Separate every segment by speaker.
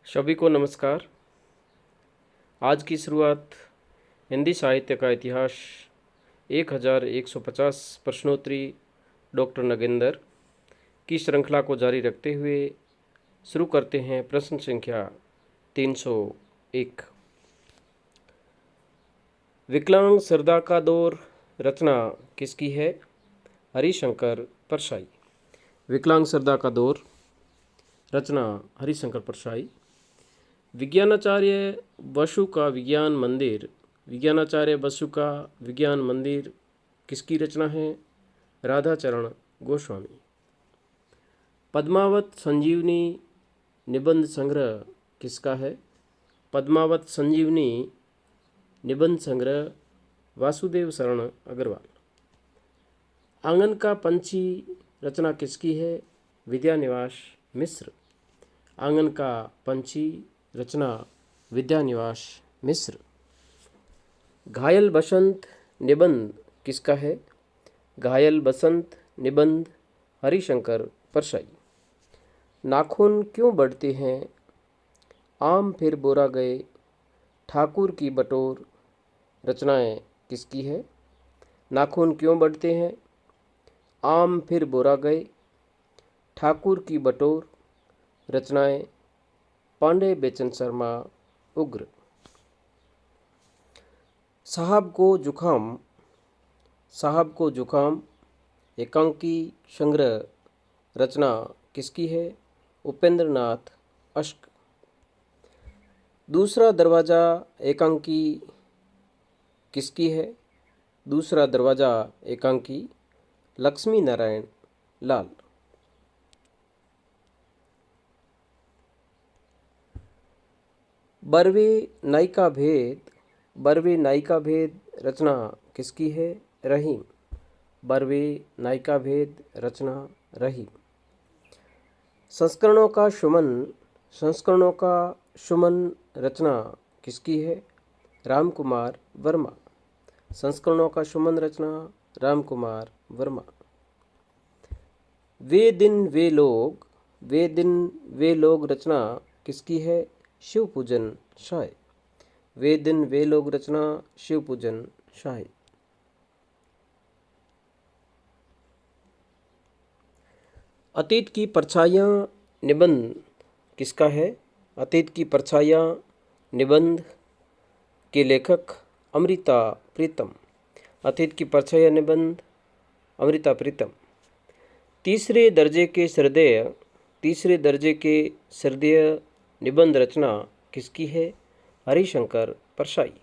Speaker 1: सभी को नमस्कार। आज की शुरुआत हिंदी साहित्य का इतिहास 1150 प्रश्नोत्तरी डॉक्टर नगेंद्र की श्रृंखला को जारी रखते हुए शुरू करते हैं। प्रश्न संख्या 301। विकलांग श्रद्धा का दौर रचना किसकी है? हरिशंकर परसाई। विकलांग श्रद्धा का दौर रचना हरिशंकर परसाई। विज्ञानाचार्य बसु का विज्ञान मंदिर, विज्ञानाचार्य बसु का विज्ञान मंदिर किसकी रचना है? राधाचरण गोस्वामी। पद्मावत संजीवनी निबंध संग्रह किसका है? पद्मावत संजीवनी निबंध संग्रह वासुदेव शरण अग्रवाल। आंगन का पंछी रचना किसकी है? विद्यानिवास मिश्र। आंगन का पंछी रचना विद्यानिवास मिश्र। घायल बसंत निबंध किसका है? घायल बसंत निबंध हरिशंकर परसाई। नाखून क्यों बढ़ते हैं? आम फिर बोरा गए ठाकुर की बटोर रचनाएं किसकी है? नाखून क्यों बढ़ते हैं? आम फिर बोरा गए ठाकुर की बटोर रचनाएं पांडे बेचन शर्मा उग्र। साहब को जुखाम एकांकी संग्रह रचना किसकी है? उपेंद्र नाथ अश्क। दूसरा दरवाजा एकांकी किसकी है? दूसरा दरवाजा एकांकी लक्ष्मी नारायण लाल। बरवे नायिका भेद रचना किसकी है? रहीम। बरवे नायिका भेद रचना रहीम। संस्करणों का सुमन रचना किसकी है? रामकुमार वर्मा। संस्करणों का सुमन रचना रामकुमार वर्मा। वे दिन वे लोग रचना किसकी है? शिवपूजन शाह। वे दिन वे लोग रचना शिवपूजन शाह। अतीत की परछाइयाँ निबंध किसका है? अतीत की परछाइयाँ निबंध के लेखक अमृता प्रीतम। अतीत की परछाइयाँ निबंध अमृता प्रीतम। तीसरे दर्जे के श्रद्धेय निबंध रचना किसकी है? हरिशंकर परसाई।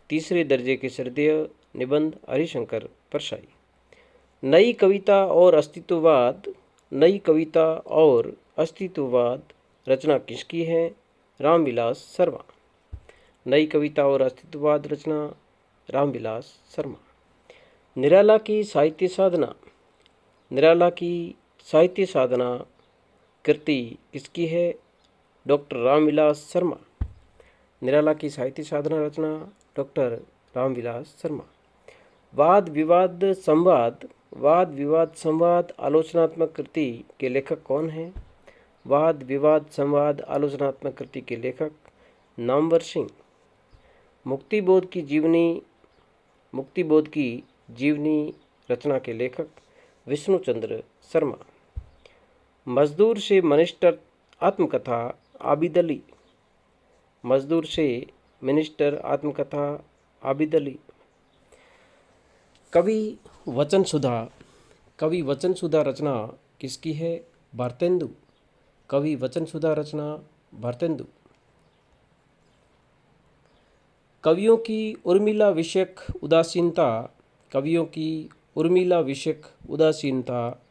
Speaker 1: तीसरे दर्जे के श्रद्धेय निबंध हरिशंकर परसाई। नई कविता और अस्तित्ववाद रचना किसकी है? रामविलास शर्मा। नई कविता और अस्तित्ववाद रचना रामविलास शर्मा। निराला की साहित्य साधना कृति किसकी है? डॉक्टर रामविलास शर्मा। निराला की साहित्य साधना रचना डॉक्टर रामविलास शर्मा। वाद विवाद संवाद आलोचनात्मक कृति के लेखक कौन है? वाद विवाद संवाद आलोचनात्मक कृति के लेखक नामवर सिंह। मुक्तिबोध की जीवनी रचना के लेखक विष्णुचंद्र शर्मा। मजदूर से मिनिस्टर आत्मकथा आबिद अली। मजदूर से मिनिस्टर आत्मकथा आबिद अली। कवि वचन सुधा रचना किसकी है? भारतेंदु। कवि वचन सुधा रचना भारतेंदु। कवियों की उर्मिला विषयक उदासीनता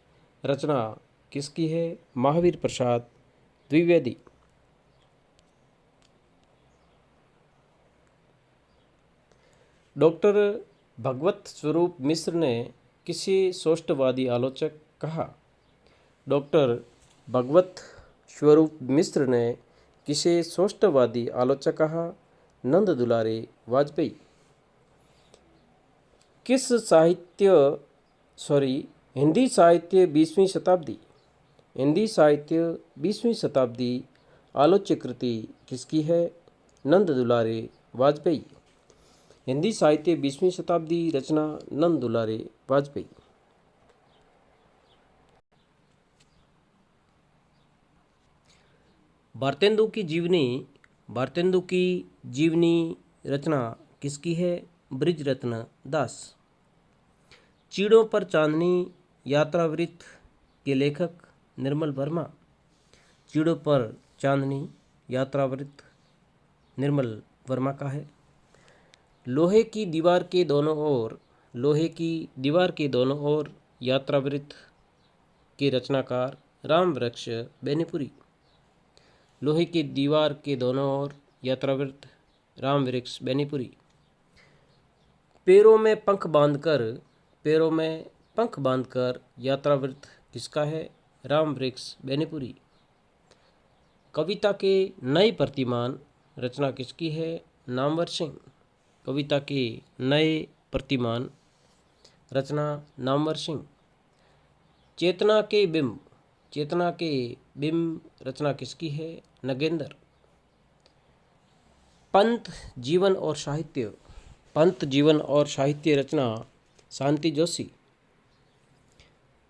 Speaker 1: रचना किसकी है? महावीर प्रसाद द्विवेदी। डॉक्टर भगवत स्वरूप मिश्र ने किसे सोष्टवादी आलोचक कहा? डॉक्टर भगवत स्वरूप मिश्र ने किसे सोष्टवादी आलोचक कहा? नंद दुलारे वाजपेयी। हिंदी साहित्य 20वीं शताब्दी आलोच्य कृति किसकी है? नंद दुलारे वाजपेयी। हिंदी साहित्य 20वीं शताब्दी रचना नंद दुलारे वाजपेयी। भारतेंदु की जीवनी, भारतेंदु की जीवनी रचना किसकी है? बृजरत्न दास। चीड़ों पर चांदनी यात्रावृत्त के लेखक निर्मल वर्मा। चीड़ों पर चांदनी यात्रावृत्त निर्मल वर्मा का है। लोहे की दीवार के दोनों ओर, लोहे की दीवार के दोनों ओर यात्रावृत्त के रचनाकार रामवृक्ष बेनीपुरी। लोहे की दीवार के दोनों ओर यात्रावृत्त रामवृक्ष बेनीपुरी। पैरों में पंख बांधकर, पैरों में पंख बांधकर यात्रावृत्त किसका है? रामवृक्ष बेनीपुरी। कविता के नए प्रतिमान रचना किसकी है? नामवर सिंह। कविता के नए प्रतिमान रचना नामवर सिंह। चेतना के बिंब, चेतना के बिंब रचना किसकी है? नगेंद्र। पंत जीवन और साहित्य, पंत जीवन और साहित्य रचना शांति जोशी।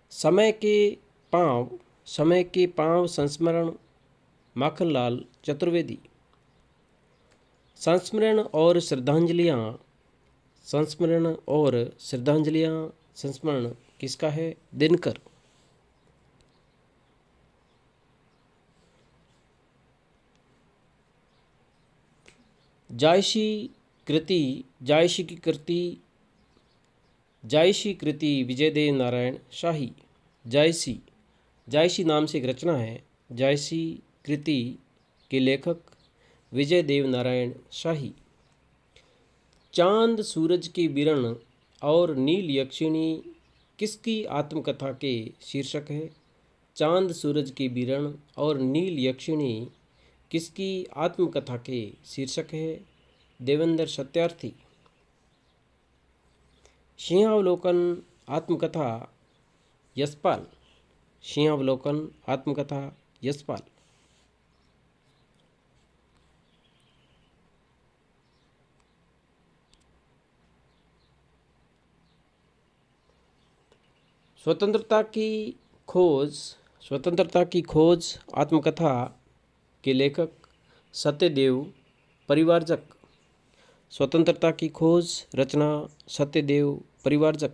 Speaker 1: समय के पांव, समय के पांव संस्मरण माखनलाल चतुर्वेदी। संस्मरण और श्रद्धांजलियाँ, संस्मरण और श्रद्धांजलियाँ संस्मरण किसका है? दिनकर। जायसी कृति, जायसी की कृति, जायसी कृति विजयदेव नारायण शाही। जायसी, जायसी नाम से एक रचना है। जायसी कृति के लेखक विजयदेव नारायण शाही। चांद सूरज की बिरण और नील यक्षिणी किसकी आत्मकथा के शीर्षक है? चांद सूरज की बिरण और नील यक्षिणी किसकी आत्मकथा के शीर्षक है? देवेंद्र सत्यार्थी। सिंहावलोकन आत्मकथा यशपाल। सिंहावलोकन आत्मकथा यशपाल। स्वतंत्रता की खोज, स्वतंत्रता की खोज आत्मकथा के लेखक सत्यदेव परिवारजक। स्वतंत्रता की खोज रचना सत्यदेव परिवारजक।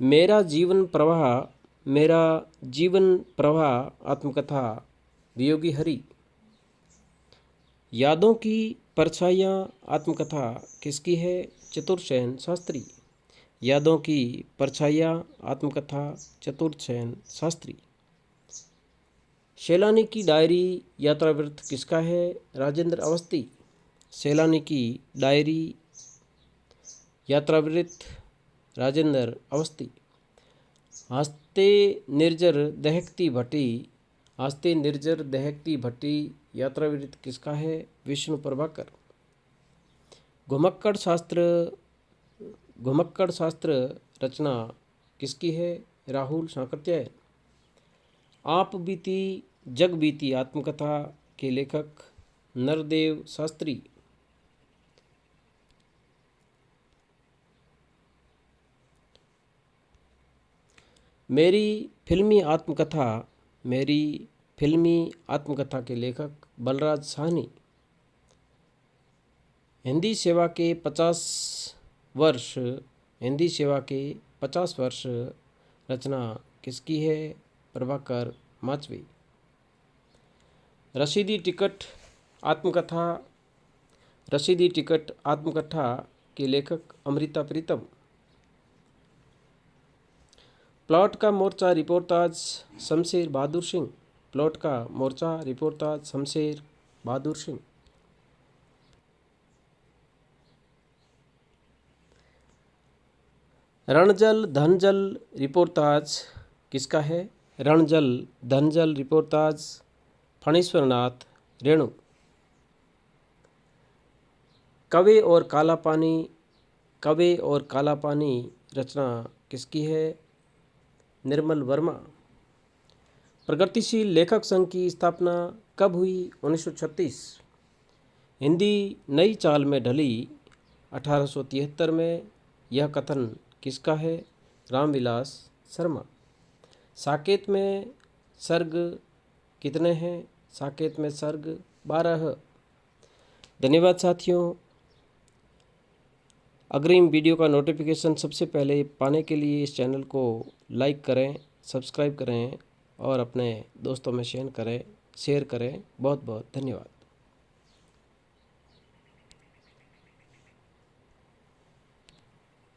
Speaker 1: मेरा जीवन प्रवाह, मेरा जीवन प्रवाह आत्मकथा वियोगी हरि। यादों की परछाइयाँ आत्मकथा किसकी है? चतुरसेन शास्त्री। यादों की परछाइयाँ आत्मकथा चतुरसेन शास्त्री। सैलानी की डायरी यात्रावृत्त किसका है? राजेंद्र अवस्थी। सैलानी की डायरी यात्रावृत्त राजेंद्र अवस्थी। हंसते निर्जर दहकती भट्टी, हंसते निर्जर दहकती भट्टी यात्रावृत्त किसका है? विष्णु प्रभाकर। घुमक्कड़ शास्त्र, घुमक्कड़ शास्त्र रचना किसकी है? राहुल सांकृत्यायन। आप बीती जग बीती आत्मकथा के लेखक नरदेव शास्त्री। मेरी फिल्मी आत्मकथा, मेरी फिल्मी आत्मकथा के लेखक बलराज साहनी। हिंदी सेवा के 50 वर्ष, हिंदी सेवा के 50 वर्ष रचना किसकी है? प्रभाकर माचवी। रसीदी टिकट आत्मकथा, रसीदी टिकट आत्मकथा के लेखक अमृता प्रीतम। प्लॉट का मोर्चा रिपोर्टाज शमशेर बहादुर सिंह। प्लॉट का मोर्चा रिपोर्टाज शमशेर बहादुर सिंह। रणजल धनजल रिपोर्टाज किसका है? रणजल धनजल रिपोर्टाज फणीश्वरनाथ रेणु। कवे और काला पानी, कवे और काला पानी रचना किसकी है? निर्मल वर्मा। प्रगतिशील लेखक संघ की स्थापना कब हुई? 1936। हिंदी नई चाल में ढली 1873 में। यह कथन किसका है? रामविलास शर्मा। साकेत में सर्ग कितने हैं? साकेत में सर्ग 12। धन्यवाद साथियों। अग्रिम वीडियो का नोटिफिकेशन सबसे पहले पाने के लिए इस चैनल को लाइक करें, सब्सक्राइब करें और अपने दोस्तों में शेयर करें। बहुत बहुत धन्यवाद।